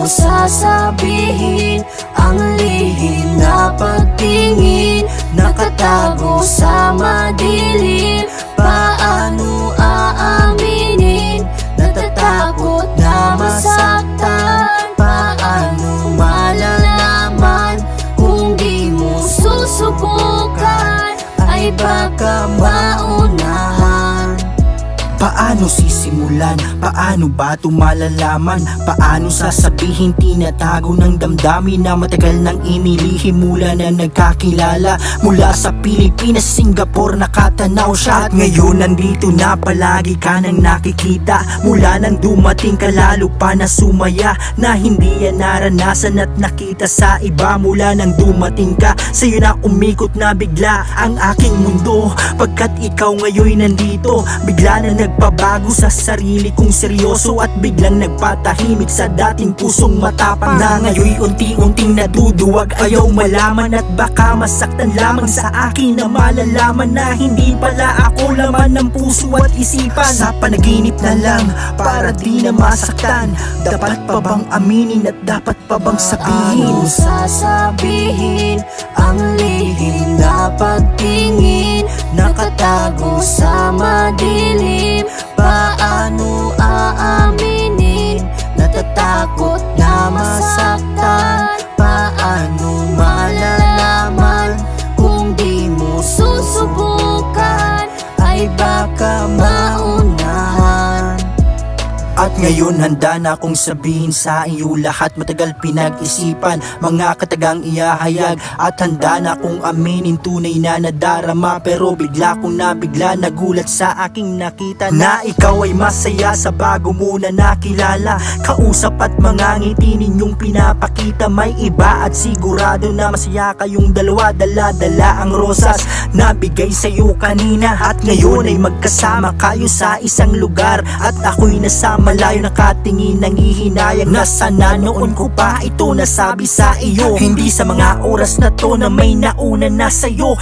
sasabihin ang lihim na pagtingin, nakatago sa madilim. Paano aaminin? Natatakot na masaktan. Paano malalaman kung di mo susubukan? Ay baka maunahan. Paano sisimulan? Paano ba ito malalaman? Paano sasabihin tinatago ng damdamin na matagal nang inilihim mula na nagkakilala? Mula sa Pilipinas, Singapore nakatanaw siya, at ngayon nandito na palagi ka nang nakikita. Mula nang dumating ka lalo pa na sumaya, na hindi yan naranasan at nakita sa iba. Mula nang dumating ka, sa'yo na umikot na bigla ang aking mundo. Pagkat ikaw ngayon nandito, bigla na nagpabago sa sarili kong seryoso, at biglang nagpatahimik sa dating pusong matapang na ngayon unti-unting naduduwag. Ayaw malaman at baka masaktan lamang sa akin na malalaman na hindi pala ako laman ng puso at isipan. Sa panaginip na lang para di na masaktan. Dapat pa bang aminin at dapat pa bang sabihin? Paano sasabihin ang lihim na pagtingin, nakatago sa madilim? Paano aaminin? Natatakot na masaktan. Paano malalaman kung di mo susubukan? Ay baka maunahan. At ngayon handa na akong sabihin sa iyo lahat matagal pinag-isipan, mga katagang iyahayag. At handa na akong aminin tunay na nadarama, pero bigla kong nabigla, nagulat sa aking nakita na ikaw ay masaya sa bago mo na nakilala. Kausap at mga ngiti ninyong pinapakita, may iba at sigurado na masaya kayong dalawa. Dala-dala ang rosas na bigay sa'yo kanina, at ngayon ay magkasama kayo sa isang lugar. At ako'y nasa malayo nakatingin, nangihinayang na sana noon ko pa ito nasabi sa iyo. Hindi sa mga oras na to na may nauna na sa'yo.